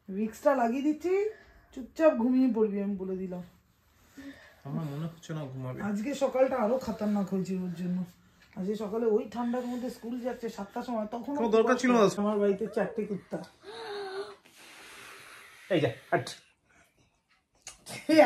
ভিক্সটা লাগিয়ে দিচ্ছি, চুপচাপ ঘুমিয়ে পড়বি, আমি বলে দিলাম। আমার মনে হচ্ছে না ঘুমাবে। আজকে সকালটা আরো খতরনাক হয়েছে ওর জন্য। আজকে সকালে ওই ঠান্ডার মধ্যে স্কুল যাচ্ছে 7টার সময়, তখন কোনো দরকার ছিল না। আমার বাড়িতে 4টে কুত্তা। এই যা হাট।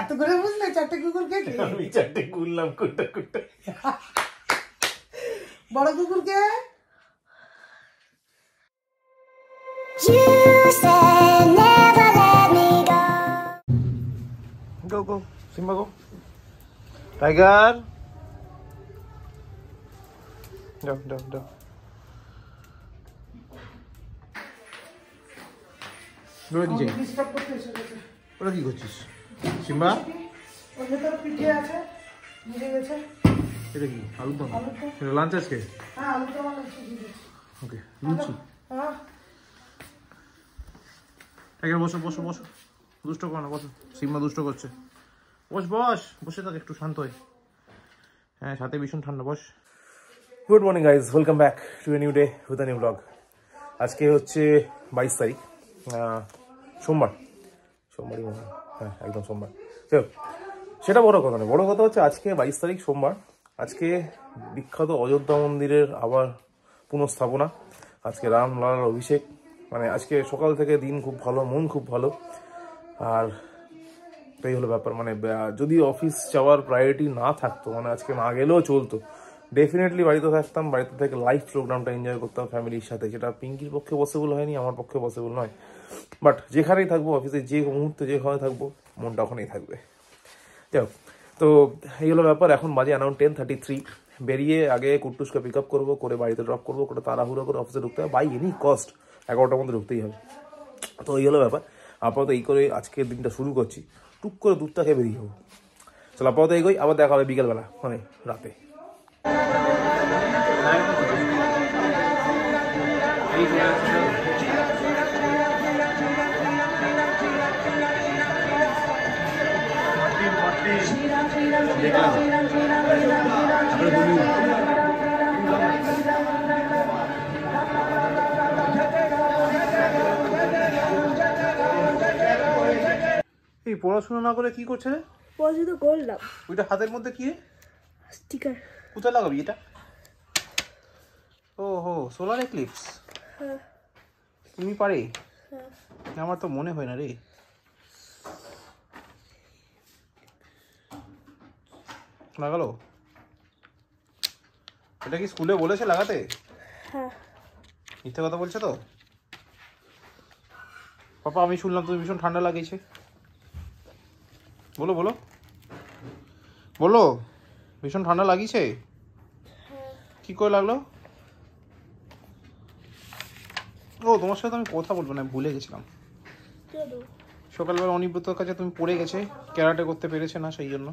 এত করে বুঝলে 4টে কুকুর কে? আমি 4টে ঘুরলাম কুট্টা কুট্টা। বড় কুকুর কে? Go, go. Simba, go. Tiger. Go, go, go. ওরা কি ডিস্টার্ব করতে এসে গেছে। ওরা কি করছিস সিম্বা? ওর ভেতরে পিঠে আছে, ভিজে গেছে। এটা কি আলুর দম? এটা লাঞ্চ আজকে? হ্যাঁ, আলুর দম আর লুচি দিয়ে দিচ্ছি। ওকে, লুচি। হ্যাঁ, টাইগার বসো বসো বসো, দুষ্ট করো না, বসো। সিম্বা দুষ্ট করছে। বস বস, বসে থাক, একটু শান্ত হয়ে। হ্যাঁ, সাথে ভীষণ ঠান্ডা, boss. Good morning guys, welcome back to a new day with a new blog. আজকে হচ্ছে 22 তারিখ, সোমবার। সোমবারই মনে হয়, হ্যাঁ একদম সোমবার। সেটা বড় কথা নয়, বড় কথা হচ্ছে আজকে 22 তারিখ সোমবার। আজকে বিখ্যাত অযোধ্যা মন্দিরের আবার পুনঃস্থাপনা, আজকে রাম লালার অভিষেক। মানে আজকে সকাল থেকে দিন খুব ভালো, মন খুব ভালো। আর এই হলো ব্যাপার, মানে যদি অফিস যাওয়ার প্রায়োরিটি না থাকতো, মানে আজকে না গেলেও চলতো, ডেফিনেটলি বাড়িতে থাকতাম, বাড়িতে থেকে লাইভ প্রোগ্রামটা এনজয় করতাম ফ্যামিলির সাথে। যেটা পিঙ্কির পক্ষে পসিবল হয়নি, আমার পক্ষে পসিবল নয়। বাট যেখানেই থাকবো, অফিসে যে মুহূর্তে যেখানে থাকবো, মনটা ওখানেই থাকবে। যাই হোক, তো এই হলো ব্যাপার। এখন বাজে অ্যারাউন্ড 10:33। বেরিয়ে আগে কুট্টুসকে পিক আপ করবো, করে বাড়িতে ড্রপ করবো, করে তাড়াহুড়ো করে অফিসে ঢুকতে হবে। বাই এনি কস্ট 11টার মধ্যে ঢুকতেই হবে। তো এই হলো ব্যাপার। আপাতত এই করে আজকের দিনটা শুরু করছি, টুক করে দুধটা খেয়ে বেরিয়ে যাবো। চলো আপাতত এগোই, আবার দেখা হবে বিকেলবেলা, মানে রাতে। এই পড়াশোনা না করে কি করছে রে? পড়াশোনা করলাম। ওইটা হাতের মধ্যে কি রে? স্টিকার। কোথায় লাগাবি এটা? ও হো, সোলার এক্লিপস। হ্যাঁ তুমি পারে? হ্যাঁ। আমার তো মনে হয় না রে। লাগালো? এটা কি স্কুলে বলেছে লাগাতে? হ্যাঁ। মিথ্যে কথা বলছে তো? পাপা আমি শুনলাম তুমি ভীষণ ঠান্ডা লাগিয়েছে। বলো বলো বলো, ভীষণ ঠান্ডা লাগিয়েছে? কি করে লাগলো? ও তোমার সাথে আমি কথা বলবো না, ভুলে গেছিলাম। সকালবেলা অনিব্রতর কাছে তুমি পড়ে গেছে, ক্যারাটে করতে পেরেছে না, সেই জন্য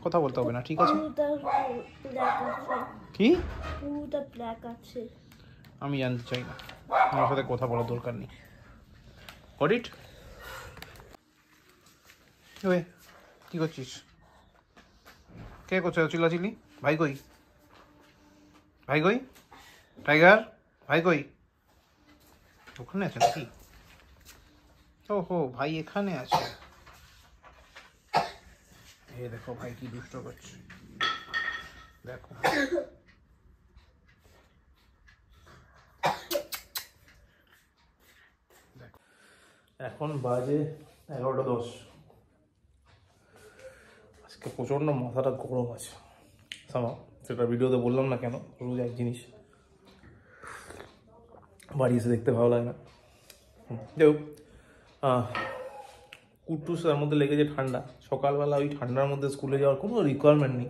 কথা বলতে হবে না, ঠিক আছে? কি? আমি জানতে চাই না, আমার সাথে কথা বলার দরকার নেই। Got it? ওই কি করছিস? কে করছে চিল্লাচিল্লি? ভাই কই? ভাই কই? টাইগার ভাই কই? ওখানে আছে নাকি? ও হো, ভাই এখানে আছে। এই দেখো ভাই কি দুষ্ট করছে, দেখো। এখন বাজে 11:10। আজকে প্রচণ্ড মাথাটা গরম আছে সামা, সেটা ভিডিওতে বললাম না কেন, রোজ এক জিনিস, বাড়ি এসে দেখতে ভালো লাগে না। যাই হোক, কুট্টুস তার মধ্যে লেগেছে ঠান্ডা। সকালবেলা ওই ঠান্ডার মধ্যে স্কুলে যাওয়ার কোনো রিকোয়ারমেন্ট নেই,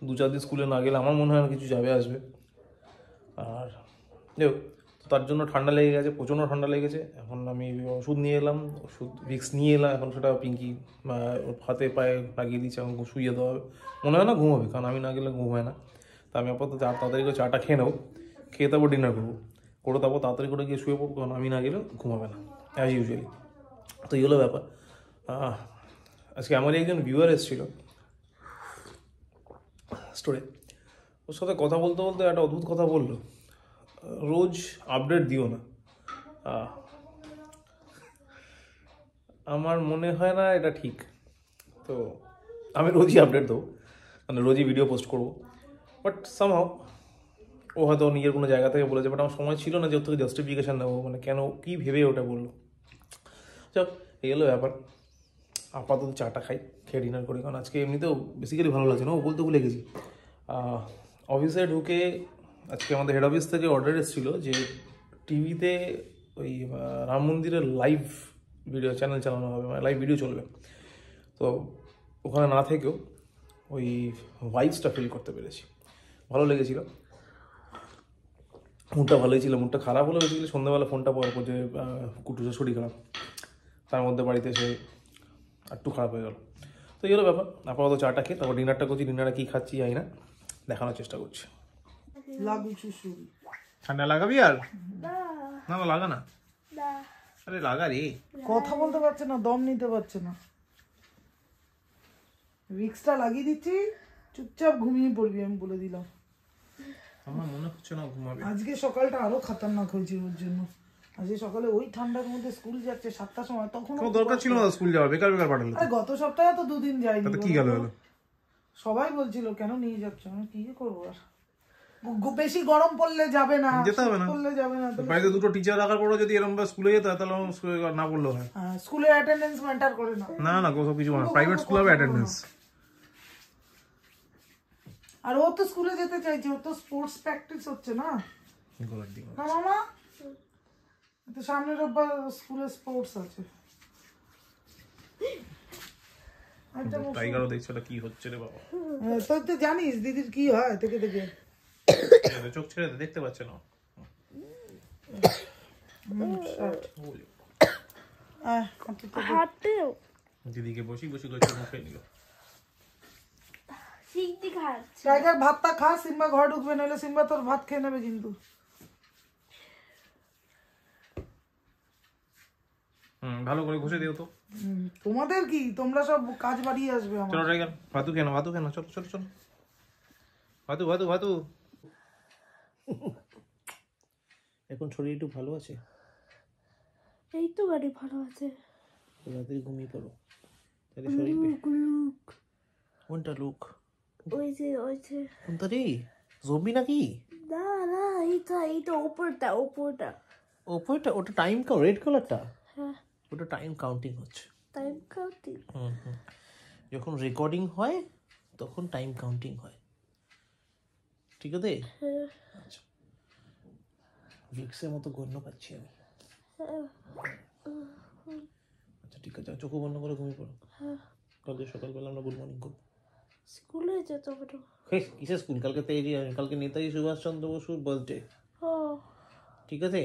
2-4 দিন স্কুলে না গেলে আমার মনে হয় না কিছু যাবে আসবে। আর যাই হোক, তার জন্য ঠান্ডা লেগে গেছে, প্রচণ্ড ঠান্ডা লেগেছে। এখন আমি ওষুধ নিয়ে এলাম, ওষুধ ভিক্স নিয়ে এলাম, এখন সেটা পিঙ্কি হাতে পায়ে লাগিয়ে দিয়েছে, এখন শুয়ে দেওয়া হবে। মনে হয় না ঘুমাবে, কারণ আমি না গেলে ঘুমায় না। তা আমি আপাতত তাড়াতাড়ি করে চাটা খেয়ে নেবো, খেয়ে তারপর ডিনার করবো, করে তারপর তাড়াতাড়ি করে গিয়ে শুয়ে পড়বো, কারণ আমি না গেলে ঘুমাবে না অ্যাজ ইউজুয়ালি। তো এই হলো ব্যাপার। আজকে আমারই একজন ভিউয়ার এসেছিলো স্টোরে, ওর সাথে কথা বলতে বলতে একটা অদ্ভুত কথা বললো, রোজ আপডেট দিও না। আমার মনে হয় না এটা ঠিক। তো আমি রোজই আপডেট দেবো, মানে রোজই ভিডিও পোস্ট করবো, বাট সামহাও ও হয়তো নিজের কোনো জায়গা থেকে বলেছে, বাট আমার সময় ছিল না যে ওর থেকে জাস্টিফিকেশান নেবো, মানে কেন কী ভেবে ওটা বললো। চল এই হলো ব্যাপার। আপাতত চাটা খাই, খেয়ে ডিনার করি, কারণ আজকে এমনিতেও বেসিক্যালি ভালো লাগছে না, ও বলতে ভুলে গেছি। অফিসে ঢুকে আজকে আমাদের হেড অফিস থেকে অর্ডার এসেছিলো যে টিভিতে ওই রাম মন্দিরের লাইভ ভিডিও চ্যানেল চালানো হবে, মানে লাইভ ভিডিও চলবে। তো ওখানে না থেকেও ওই ভাইবসটা ফিল করতে পেরেছি, ভালো লেগেছিলো। মুডটা ভালোই ছিল, মুডটা খারাপ হলে বেসিক্যালি সন্ধ্যাবেলা ফোনটা পাওয়ার পর যে কুটুসের শরীর খারাপ, তার মধ্যে বাড়িতে এসে একটু খারাপ হয়ে গেল। তো এই হলো ব্যাপার। আপাতত চাটা খেয়ে তারপর ডিনারটা করছি, ডিনারে কী খাচ্ছি জানি না, দেখানোর চেষ্টা করছি। লাগু শুশুরি ঠান্ডা লাগাবি আর না না না লাগা না, না আরে লাগা রে। কথা বলতে পারছে না, দম নিতে পারছে না। ভিক্সটা লাগিয়ে দিচ্ছি, চুপচাপ ঘুমিয়ে পড়বি, আমি বলে দিলাম। আমার মনে হচ্ছে না ঘুমাবে। আজকে সকালটা আরো খতরনাক হয়েছে ওর জন্য। আজকে সকালে ওই ঠান্ডার মধ্যে স্কুল যাচ্ছে 7টার সময়, তখন কোনো দরকার ছিল না স্কুল যাওয়ার, বেকার বেকার পাঠালো। আরে গত সপ্তাহে তো 2 দিন যাইনি। তাতে কি গেল হলো? সবাই বলছিল কেন নিয়ে যাচ্ছ, আমি কি করবো আর। বেশি গরম পড়লে যাবে না, যেতে হবে না, পড়লে যাবে না। বাড়িতে দুটো টিচার রাখার পরও যদি এরকম স্কুলে যেতে হয় তাহলে আমার স্কুলে না পড়লেও হয়। স্কুলে অ্যাটেন্ডেন্স ম্যাটার করে না। না না সব কিছু না, প্রাইভেট স্কুল হবে অ্যাটেন্ডেন্স। আর ও তো স্কুলে যেতে চাইছে, ও তো স্পোর্টস প্র্যাকটিস হচ্ছে না। না মামা, তো সামনের রোববার স্কুলে স্পোর্টস আছে। টাইগারও দেখছে, কি হচ্ছে রে বাবা। তুই তো জানিস দিদির কি হয় থেকে থেকে। চোখ ছেড়ে দেখতে পাচ্ছে না। হাতেও দিদিকে বসি বসি করে চোখ মুখে নিল। সিদ্ধি খাচ্ছে টাইগার ভাতটা খা, সিম্বা ঘর ঢুকবে, নইলে সিম্বা তোর ভাত খেয়ে নেবে কিন্তু। ভালো করে ঘষে দিও তো। তোমাদের কি, তোমরা সব কাজ বাড়িয়ে আসবে আমার। চলো টাইগার, ভাতু কেন চলো চলো চলো, ভাতু ভাতু ভাতু। এখন শরীর একটু ভালো আছে, এই তো গাড়ি ভালো আছে। রাত্রি ঘুমিয়ে পড়ো, তাহলে শরীর কোনটা লুক, ওই যে কোনটা রে, জম্বি নাকি? না না এইটা উপরটা ওপরটা, ওটা টাইম রেড কালারটা, হ্যাঁ ওটা টাইম কাউন্টিং হচ্ছে। টাইম কাউন্টিং যখন রেকর্ডিং হয় তখন টাইম কাউন্টিং হয়, ঠিক আছে? আচ্ছা, ভিক্সের মতো গণ্য পাচ্ছি আমি। আচ্ছা ঠিক আছে, চোখ বন্ধ করে ঘুমিয়ে পড়ো, কালকে সকালবেলা আমরা গুড মর্নিং করবো। স্কুলে যেতে হবে। কিসের স্কুল? কালকে নেতাজি সুভাষচন্দ্র বসুর বার্থডে, ও ঠিক আছে?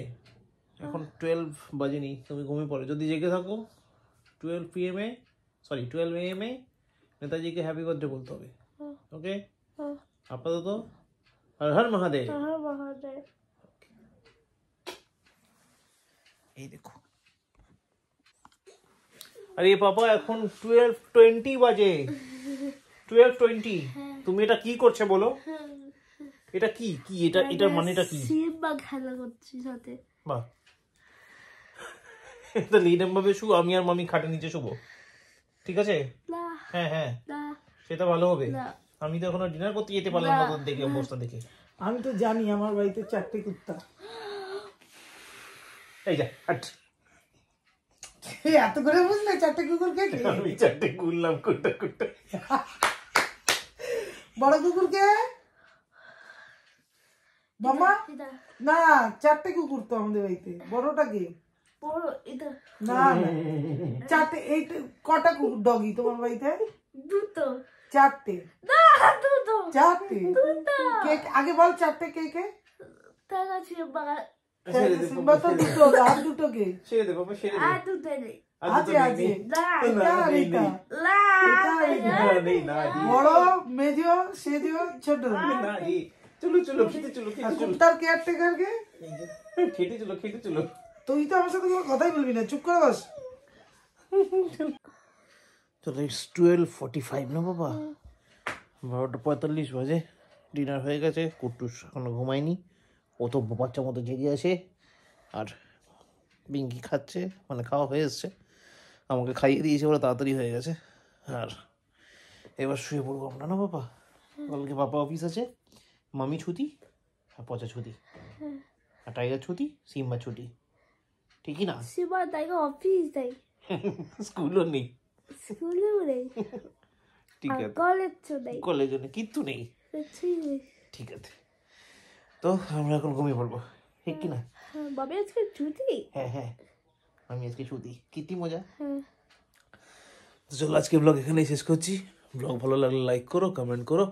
এখন 12 বাজেনি, তুমি ঘুমিয়ে পড়ো। যদি জেগে থাকো 12 PM এ, সরি 12 AM এ নেতাজিকে হ্যাপি বার্থডে বলতে হবে, ওকে? আপাতত হর হর মহাদেব। এই দেখো, আরে পাপা এখন 12:20 বাজে, 12:20। তুমি এটা কি করছে বলো? এটা কি কি এটা, এটার মানেটা কি? সিম্বা খেলা করছি সাথে। বাহ, তাহলে এইরকম ভাবে শু, আমি আর মামি খাটে নিচে শুবো, ঠিক আছে? না হ্যাঁ হ্যাঁ, না সেটা ভালো হবে। না। আমি তো এখনো ডিনার করতে যেতে পারলাম না, তোর দেখে অবস্থা দেখে। আমি তো জানি আমার বাড়িতে 4টে কুত্তা। এই যা হাট, এত করে বুঝলে 4টে কুকুর কে? আমি 4টে ঘুরলাম কুট্টা কুট্টা। বড় কুকুর কে মামা? না 4টে কুকুর তো আমাদের বাড়িতে। বড়টা কে? বড় এটা না না 4টে। এই কটা কুকুর ডগি তোমার বাড়িতে? দুটো 4টে। না দুটো 4টে কে? আগে বল 4টে কে কে? টাকা ছিল বাবা সিম্বা তো দুটো, আর দুটো কে? ছেড়ে দে বাবা, ছেড়ে দে। আর দুটো নেই। আছে আছে। না এটা আর এটা। না নেই না, বড়, মেজো, সেজো, ছোট। না এই চলো চলো খেতে চলো, আর খেতে চলো, কুত্তার কেয়ারটেকার কে? খেতে চলো, খেতে চলো। তুই তো আমার সাথে কোনো কথাই বলবি না, চুপ করে বস। চলো, ইটস 12:45 না বাবা, 12:45 বাজে। ডিনার হয়ে গেছে, কুট্টুস এখনো ঘুমায়নি, ও তো বাচ্চার মতো জেগে আছে, আর বিঙ্কি খাচ্ছে, মানে খাওয়া হয়ে এসছে। আমাকে খাইয়ে দিয়েছে বলে তাড়াতাড়ি হয়ে গেছে। আর এবার শুয়ে পড়বো আমরা, না বাবা? কালকে পাপা অফিস আছে, মামি ছুটি, আর পচা ছুটি, আর টাইগার ছুটি, সিম্বা ছুটি, ঠিকই না? সিম্বা টাইগার অফিস দেয়, স্কুলও নেই, স্কুলেও নেই, ঠিক আছে, কলেজও নেই, কলেজও নেই, কিচ্ছু নেই, কিছুই নেই। ঠিক আছে। তো আমরা এখন ঘুমিয়ে পড়বো, ঠিক কি না? বাবা আজকে ছুটি। হ্যাঁ হ্যাঁ, আমি আজকে ছুটি, কি মজা। হ্যাঁ, তো চলো আজকে ব্লগ এখানেই শেষ করছি। ব্লগ ভালো লাগলে লাইক করো, কমেন্ট করো,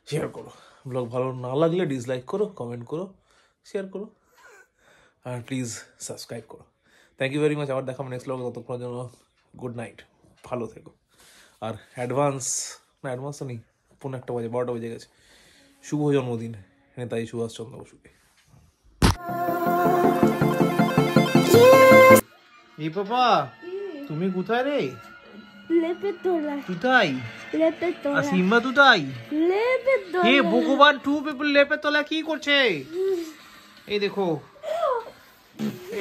শেয়ার করো। ব্লগ ভালো না লাগলে ডিসলাইক করো, কমেন্ট করো, শেয়ার করো, আর প্লিজ সাবস্ক্রাইব করো। Thank you very much. আবার দেখাবো নেক্সট ব্লগ, ততক্ষণের জন্য গুড নাইট, ভালো থেকো। আর অ্যাডভান্স তো নেই, 1:15 বাজে, 12টা বেজে গেছে। শুভ জন্মদিন নেতাজি সুভাষচন্দ্র বসুকে। এই পাপা, তুমি কোথায় রে? লেপে তোলা, কোথায়? লেপে আর তোলা, সিম্বা কোথায়? লেপে তোলা। হে ভগবান, 2 পিপল লেপে তোলা কি করছে? এই দেখো,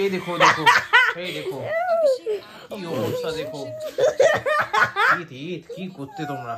এই দেখো, দেখো, এই দেখো কি অবস্থা, দেখো। কি করতে তোমরা?